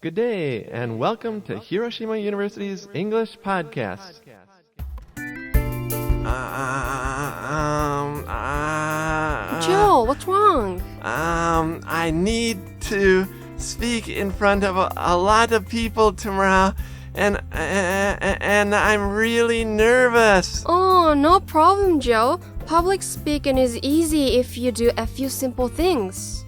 Good day, and welcome to Hiroshima University's English Podcast. Joe, what's wrong? I need to speak in front of a lot of people tomorrow, and I'm really nervous. Oh, no problem, Joe. Public speaking is easy if you do a few simple things.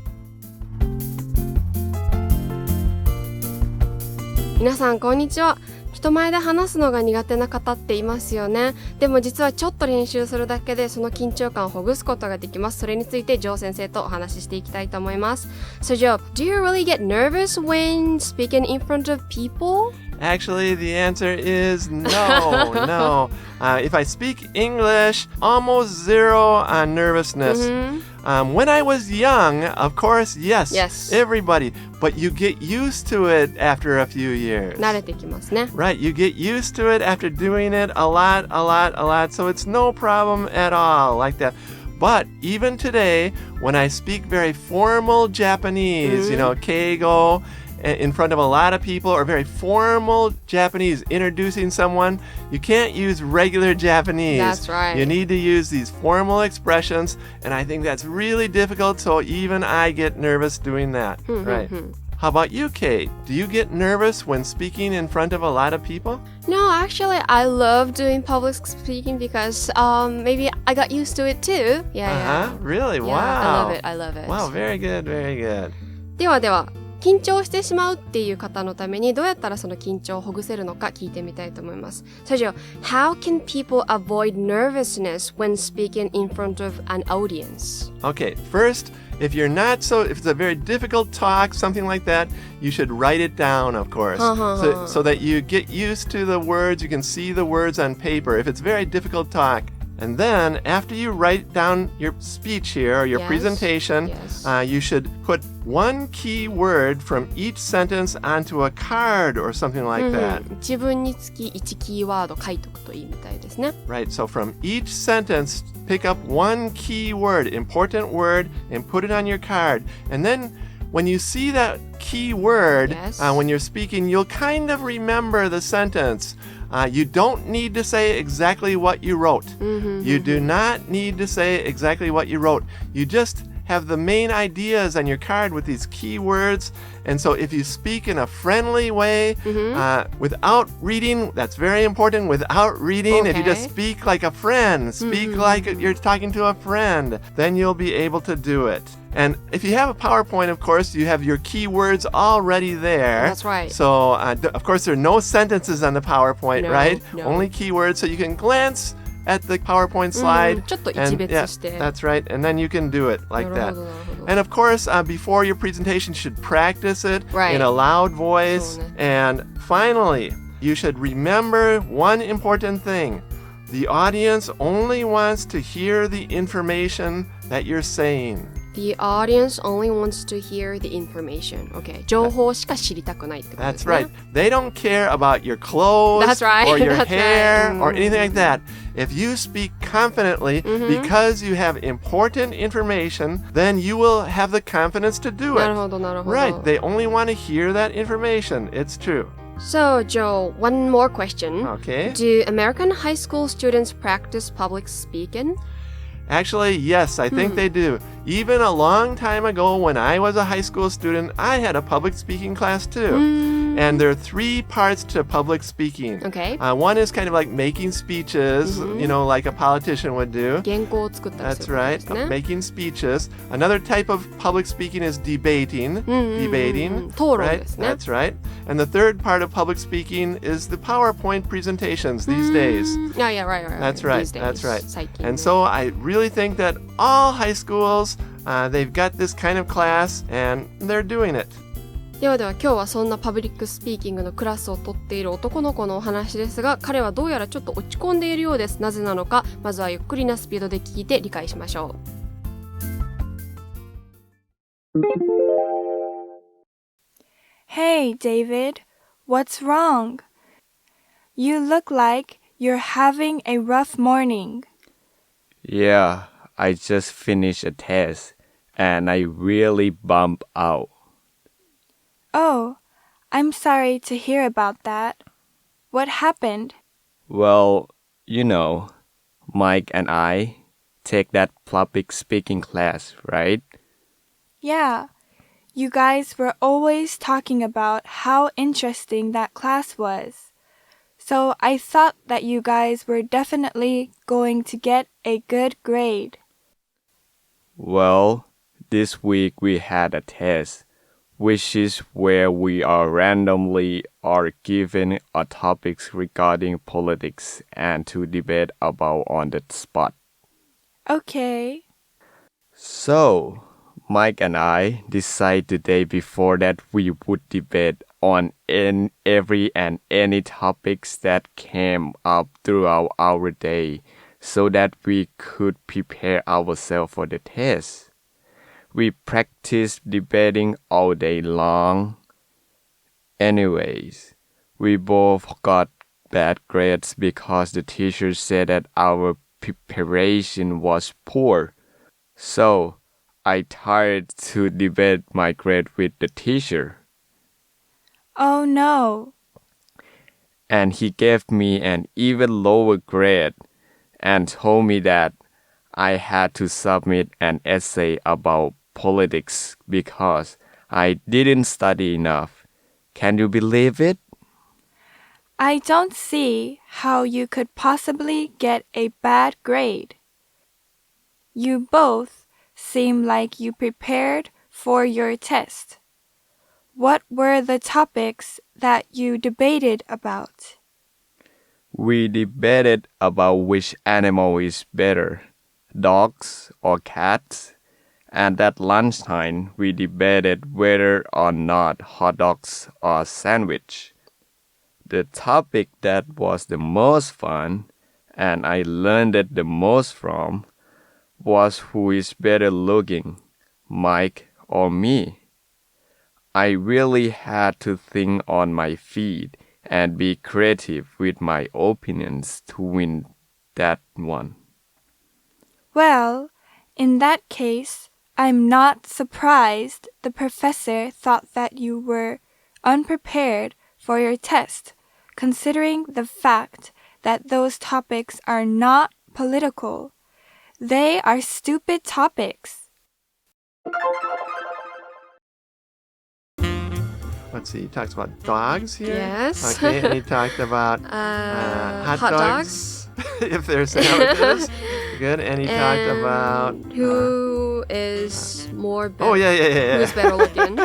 皆さんこんにちは。人前で話すのが苦手な方っていますよね。でも実はちょっと練習するだけでその緊張感をほぐすことができます。それについてジョー先生とお話ししていきたいと思います。So Joe, do you really get nervous when speaking in front of people? Actually, the answer is no. If I speak English, almost zero nervousness. When I was young, of course, yes, everybody. But you get used to it after a few years. 慣れてきますね。Right, you get used to it after doing it a lot. So it's no problem at all like that. But even today, when I speak very formal Japanese, keigo, in front of a lot of people, or very formal Japanese introducing someone, you can't use regular Japanese. That's right. You need to use these formal expressions, and I think that's really difficult, so even I get nervous doing that. Right. How about you, Kate? Do you get nervous when speaking in front of a lot of people? No, actually, I love doing public speaking because maybe I got used to it too. Yeah. Really? Yeah, Wow. I love it. Wow, very good. では緊張してしまうっていう方のためにどうやったらその緊張をほぐせるのか聞いてみたいと思います。So Joe, how can people avoid nervousness when speaking in front of an audience? Okay, first, if it's a very difficult talk, something like that, you should write it down, of course, so that you get used to the words, you can see the words on paper. If it's very difficult talk. And then, after you write down your speech here, or your presentation, you should put one key word from each sentence onto a card or something like that. 自分につき1キーワード書いとくといいみたいですね。Right, so from each sentence, pick up one key word, important word, and put it on your card. And then, when you see that key word, when you're speaking, you'll kind of remember the sentence. You don't need to say exactly what you wrote. You do not need to say exactly what you wrote. You just have the main ideas on your card with these key words. And so if you speak in a friendly way, without reading, that's very important, without reading, if you just speak like a friend, speak like you're talking to a friend, then you'll be able to do it. And if you have a PowerPoint, of course, you have your keywords already there. That's right. So, of course, there are no sentences on the PowerPoint, right? No. Only keywords, so you can glance at the PowerPoint slide. ちょっと一別して。That's right. And then you can do it like that. And of course, before your presentation, you should practice it in a loud voice. And finally, you should remember one important thing. The audience only wants to hear the information that you're saying.The audience only wants to hear the information. Okay. 情報しか知りたくないってことですね。That's right. They don't care about your clothes or your hair or anything like that. If you speak confidently because you have important information, then you will have the confidence to do it. なるほど。Right. They only want to hear that information. It's true. So, Joe, one more question. Okay. Do American high school students practice public speaking? Actually, yes, I think they do. Even a long time ago when I was a high school student, I had a public speaking class too. And there are 3 parts to public speaking. Okay. One is kind of like making speeches, like a politician would do. 原稿を作ったりす That's る right, ことですね。making speeches. Another type of public speaking is debating. 討論 right? ですね。 That's right. And the third part of public speaking is the PowerPoint presentations these days. Yeah, right. That's right. These days, That's right. 最近 And so I really think that all high schools, they've got this kind of class and they're doing it. では今日はそんなパブリックスピーキングのクラスを取っている男の子のお話ですが、彼はどうやらちょっと落ち込んでいるようです。なぜなのか、まずはゆっくりなスピードで聞いて理解しましょう。Hey, David, what's wrong? You look like you're having a rough morning. Yeah, I just finished a test and I really bummed out. Oh, I'm sorry to hear about that. What happened? Well, you know, Mike and I take that public speaking class, right? Yeah, you guys were always talking about how interesting that class was. So I thought that you guys were definitely going to get a good grade. Well, this week we had a test, which is where we are randomly given a topics regarding politics and to debate about on the spot. Okay. So, Mike and I decided the day before that we would debate on every and any topics that came up throughout our day so that we could prepare ourselves for the test. We practiced debating all day long. Anyways, we both got bad grades because the teacher said that our preparation was poor. So, I tried to debate my grade with the teacher. Oh no. And he gave me an even lower grade and told me that I had to submit an essay about politics because I didn't study enough. Can you believe it? I don't see how you could possibly get a bad grade. You both seem like you prepared for your test. What were the topics that you debated about? We debated about which animal is better, dogs or cats. And at lunchtime, we debated whether or not hot dogs are sandwich. The topic that was the most fun, and I learned it the most from, was who is better looking, Mike or me. I really had to think on my feet and be creative with my opinions to win that one. Well, in that case, I'm not surprised the professor thought that you were unprepared for your test, considering the fact that those topics are not political. They are stupid topics. Let's see, he talks about dogs here. Yes. Okay, and he talked about hot dogs. If they're sandwiches. Good. And he talked about who is more better. Oh, yeah. Who's better looking.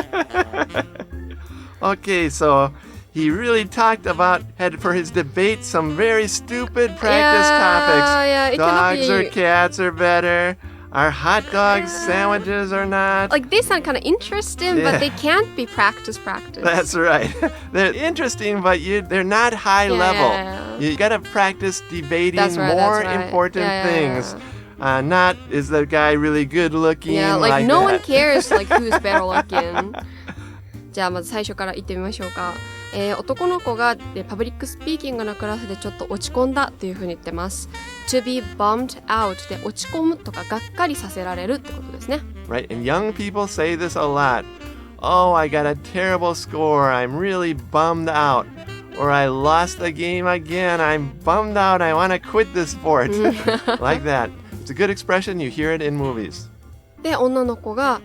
Okay, so he really talked about, had for his debate, some very stupid practice topics. Yeah, Dogs or cats are better. Are hot dogs sandwiches or not? Like, they sound kind of interesting, Yeah. but they can't be practice. That's right. They're interesting, but they're not high level. Yeah. You gotta practice debating That's right, more that's right. important Yeah. things. Not, is the guy really good looking? Yeah, like no one that. cares like who's better looking. じゃあまず最初から言ってみましょうか。男の子がパブリックスピーキングのクラスでちょっと落ち込んだというふうに言ってます。To be bummed out で落ち込むとかがっかりさせられるってことですね。Right, and young people say this a lot. Oh, I got a terrible score. I'm really bummed out. Or I lost the game again. I'm bummed out. I want to quit this sport. Like that. It's a good expression. You hear it in movies. で、女の子が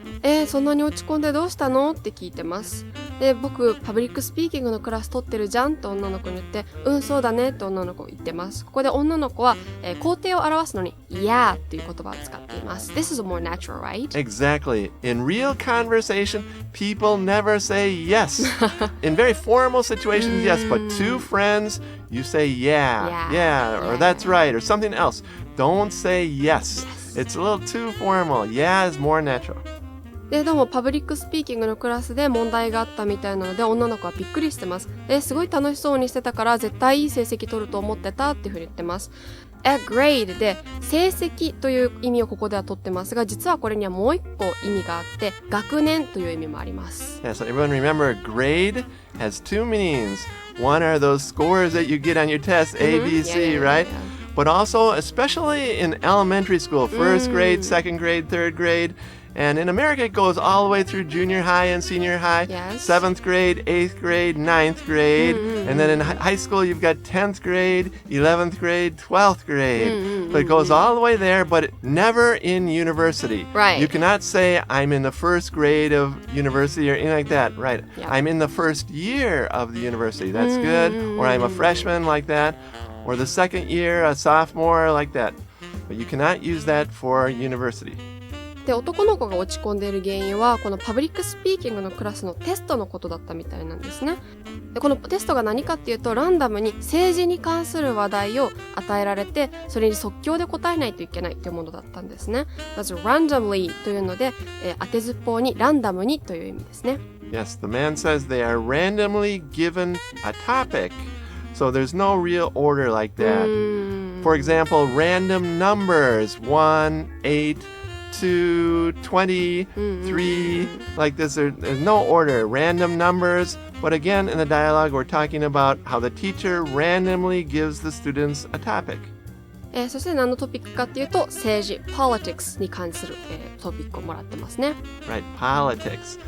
そんなに落ち込んでどうしたのって聞いてます。で、僕パブリックスピーキングのクラス取ってるじゃんって女の子に言って、そうだねって女の子言ってます。ここで女の子は、肯定を表すのに yeah っていう言葉を使っています。This is more natural, right? Exactly. In real conversation, people never say yes. In very formal situations, yes, but to friends, you say yeah, or that's right, or something else. Don't say yes.It's a little too formal. Yeah is more natural. で、どうもパブリックスピーキングのクラスで問題があったみたいなので女の子はびっくりしてます。すごい楽しそうにしてたから絶対いい成績取ると思ってたっていうふうに言ってます。A grade で成績という意味をここでは取ってますが、実はこれにはもう一個意味があって学年という意味もあります。Yeah, so everyone remember grade has two meanings. One are those scores that you get on your test, A, B, C, right? But also, especially in elementary school, first grade, second grade, third grade, And in America, it goes all the way through junior high and senior high. Yes. 7th grade, 8th grade, 9th grade. And then in high school, you've got 10th grade, 11th grade, 12th grade. So it goes all the way there, but never in university. Right. You cannot say, I'm in the first grade of university or anything like that. Right. Yeah. I'm in the first year of the university. That's good. Or I'm a freshman like that. Or the second year, a sophomore like that. But you cannot use that for university. で、男の子が落ち込んでいる原因はこのパブリックスピーキングのクラスのテストのことだったみたいなんですね。で、このテストが何かっていうと、ランダムに政治に関する話題を与えられて、それに即興で答えないといけないというものだったんですね。まず randomly というので、当てずっぽうにランダムにという意味ですね。Yes, the man says they are randomly given a topic. So there's no real order like that. For example, random numbers 1, 8, 2, 20, 3, like this. There's no order. Random numbers. But again, in the dialogue, we're talking about how the teacher randomly gives the students a topic. そして何のトピックかっていうと、政治 politics に関する、トピックをもらってますね。Right, politics.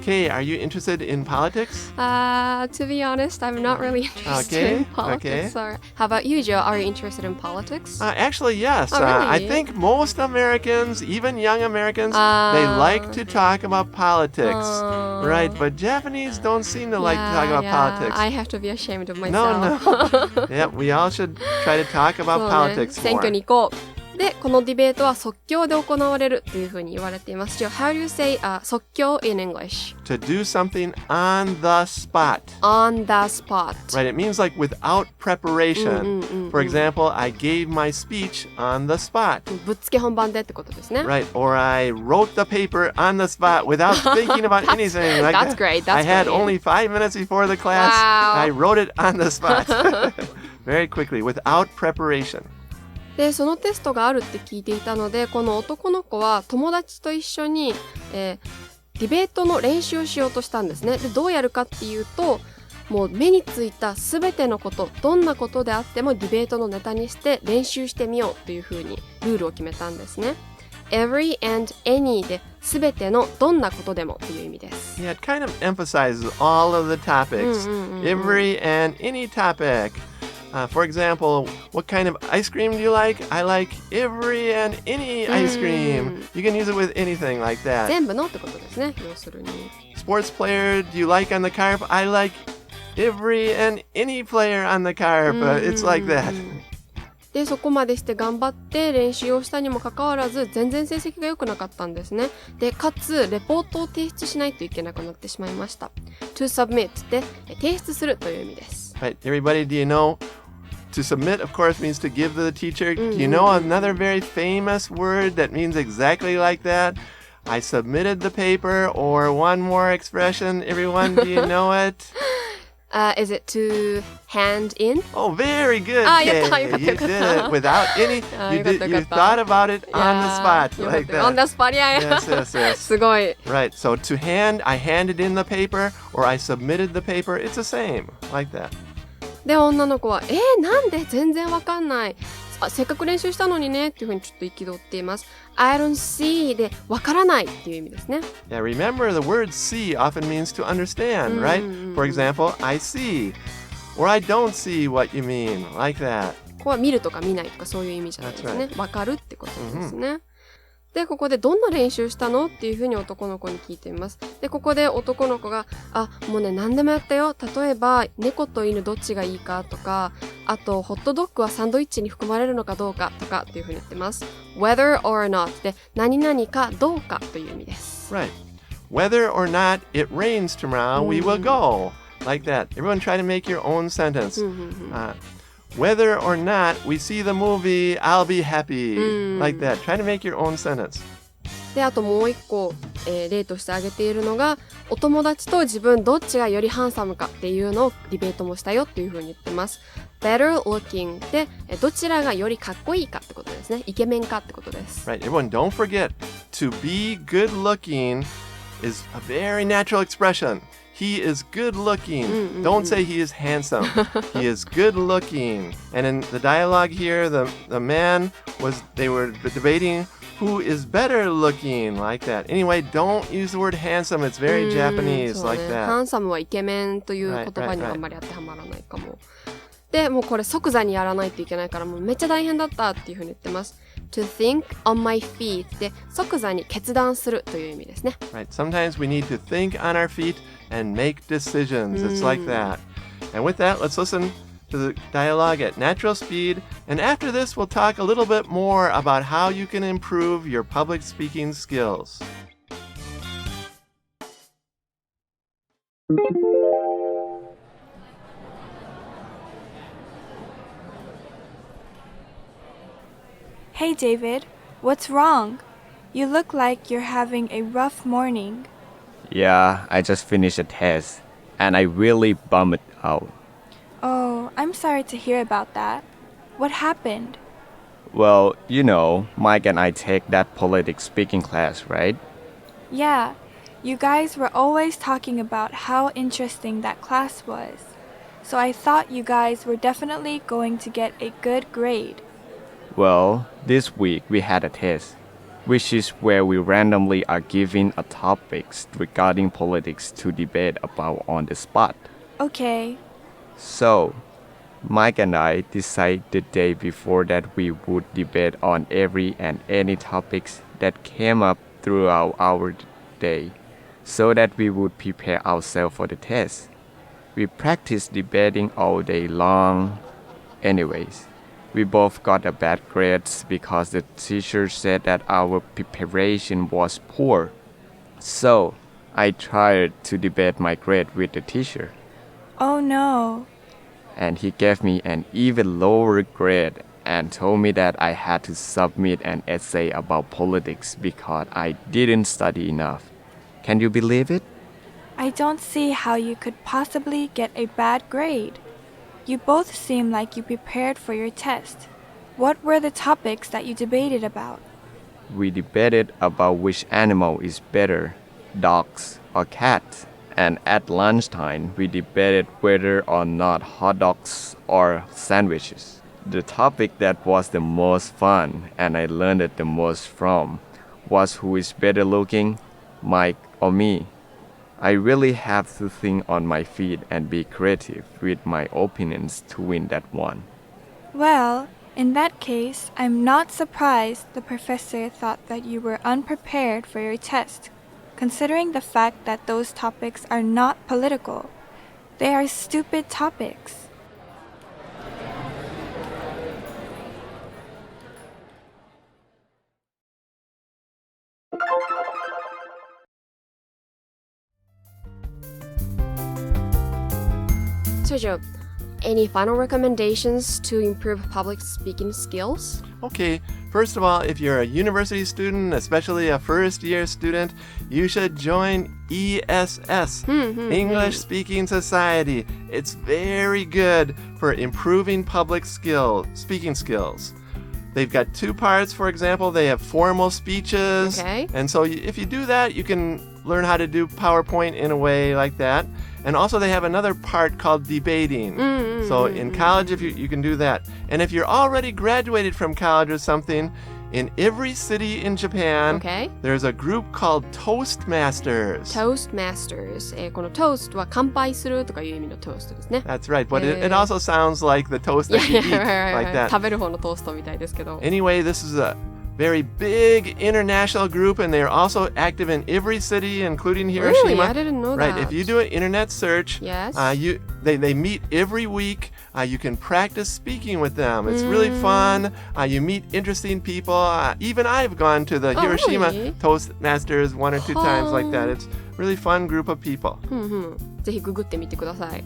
Kay, are you interested in politics? To be honest, I'm not really interested in politics. Okay. How about you, Joe? Are you interested in politics? Actually, yes. Oh, really? I think most Americans, even young Americans, they like to talk about politics. Right, but Japanese don't seem to like to talk about politics. I have to be ashamed of myself. No. Yeah, we all should try to talk about politics 選挙 more. に行こう。で、このディベートは即興で行われるというふうに言われています。Joe, how do you say 即興 in English? To do something on the spot. On the spot. Right, it means like without preparation. For example, I gave my speech on the spot. ぶっつけ本番でってことですね。Right, or I wrote the paper on the spot without thinking about anything. Like That's great. That's I had brilliant. only 5 minutes before the class. Wow. I wrote it on the spot. Very quickly, without preparation. で、そのテストがあるって聞いていたので、この男の子は友達と一緒に、ディベートの練習をしようとしたんですね。で、どうやるかっていうと、もう目についたすべてのこと、どんなことであってもディベートのネタにして練習してみようというふうにルールを決めたんですね。Every and any で全てのどんなことでもという意味です。Yeah, it kind of emphasizes all of the topics. Every and any topic.For example, what kind of ice cream do you like? I like every and any ice cream. You can use it with anything like that. 全部のってことですね、要するに。Sports player do you like on the carp? I like every and any player on the carp. It's like that. で、そこまでして頑張って練習をしたにもかかわらず、全然成績が良くなかったんですね。で、かつ、レポートを提出しないといけなくなってしまいました。to submit で提出するという意味です。Right, everybody, do you know?To submit, of course, means to give to the teacher. Do you know another very famous word that means exactly like that? I submitted the paper, or one more expression. Everyone, do you know it? Is it to hand in? Oh, very good, やった Kay. よかった You よかった did it without any. よかった You よかった thought about it on the spot よかっ like たよ On the that. spot, yeah. Yes, yes, yes. すごい。 Right. So to hand, I handed in the paper, or I submitted the paper. It's the same, like that. で、女の子は、なんで全然わかんない。せっかく練習したのにねっていうふうにちょっと憤っています。I don't see でわからないっていう意味ですね。Yeah, remember the word see often means to understand, right? For example, I see, or I don't see what you mean, like that. ここは見るとか見ないとかそういう意味じゃないですね。わかるってことですね。で、ここでどんな練習したのっていうふうに男の子に聞いてみます。で、ここで男の子が、もうね、何でもやったよ。例えば、猫と犬どっちがいいかとか、あと、ホットドッグはサンドイッチに含まれるのかどうかとかっていうふうに言ってます。whether or not で、何々かどうかという意味です。Right. Whether or not it rains tomorrow, we will go. Like that. Everyone try to make your own sentence. Whether or not we see the movie, I'll be happy. Like that. Try to make your own sentence. で、あともう一個、例として挙げているのが、お友達と自分どっちがよりハンサムかっていうのをディベートもしたよっていうふうに言ってます。better looking で、どちらがよりかっこいいかってことですね。イケメンかってことです。Right. Everyone, don't forget, to be good looking is a very natural expression.He is good looking. Don't say he is handsome. He is good looking. And in the dialogue here, the man they were debating who is better looking, like that. Anyway, don't use the word handsome. It's very Japanese, like that. ハンサムはイケメンという言葉にはあんまり当てはまらないかも。で、もうこれ即座にやらないといけないからもうめっちゃ大変だったっていう風に言ってます。To think on my feet で即座に決断するという意味ですね。Right. Sometimes we need to think on our feet and make decisions. It's like that. And with that, let's listen to the dialogue at natural speed. And after this, we'll talk a little bit more about how you can improve your public speaking skills. Hey David, what's wrong? You look like you're having a rough morning. Yeah, I just finished a test, and I really bummed out. Oh, I'm sorry to hear about that. What happened? Well, you know, Mike and I take that politics speaking class, right? Yeah, you guys were always talking about how interesting that class was. So I thought you guys were definitely going to get a good grade. Well, this week we had a test, which is where we randomly are given a topics regarding politics to debate about on the spot. Okay. So, Mike and I decided the day before that we would debate on every and any topics that came up throughout our day, so that we would prepare ourselves for the test. We practiced debating all day long. Anyways, we both got a bad grades because the teacher said that our preparation was poor. So, I tried to debate my grade with the teacher. Oh no. And he gave me an even lower grade and told me that I had to submit an essay about politics because I didn't study enough. Can you believe it? I don't see how you could possibly get a bad grade. You both seem like you prepared for your test. What were the topics that you debated about? We debated about which animal is better, dogs or cats. And at lunchtime, we debated whether or not hot dogs or sandwiches. The topic that was the most fun and I learned it the most from was who is better looking, Mike or me. I really have to think on my feet and be creative with my opinions to win that one. Well, in that case, I'm not surprised the professor thought that you were unprepared for your test, considering the fact that those topics are not political. They are stupid topics. Sergio, any final recommendations to improve public speaking skills? Okay, first of all, if you're a university student, especially a first-year student, you should join ESS, English Speaking Society. It's very good for improving speaking skills. They've got two parts, for example. They have formal speeches. Okay. And so if you do that, you can learn how to do PowerPoint in a way like that. And also they have another part called debating. So in college, if you can do that. And if you're already graduated from college or something, in every city in Japan, there's a group called Toastmasters. Toastmasters. この toast は乾杯するとかいう意味の toast ですね。 That's right, but it also sounds like the toast that you eat, like that. 食べる方のトーストみたいですけど。 Anyway, this is a very big international group, and they're also active in every city, including Hiroshima. Really? I didn't know right, that. if you do an internet search, Yes. They meet every week. You can practice speaking with them. It's really fun. You meet interesting people. Even I've gone to the Hiroshima really? Toastmasters 1 or 2 times like that. It's a really fun group of people. ぜひググってみてください。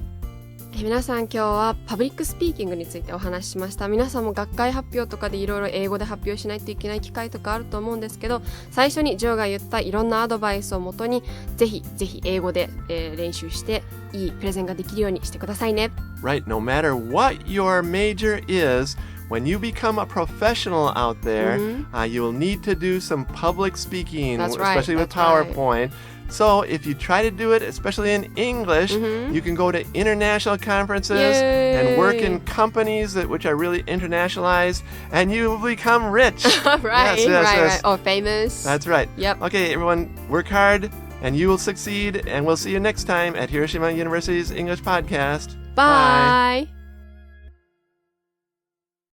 皆さん今日はパブリックスピーキングについてお話ししました。皆さんも学会発表とかでいろいろ英語で発表しないといけない機会とかあると思うんですけど、最初にジョーが言ったいろんなアドバイスをもとにぜひ英語で、練習していいプレゼンができるようにしてくださいね。Right, no matter what your major is, when you become a professional out there, you will need to do some public speaking, especially with PowerPoint. So if you try to do it, especially in English, you can go to international conferences and work in companies which are really internationalized, and you will become rich. right. Or famous. That's right. Yep. Okay, everyone, work hard, and you will succeed, and we'll see you next time at Hiroshima University's English Podcast. Bye.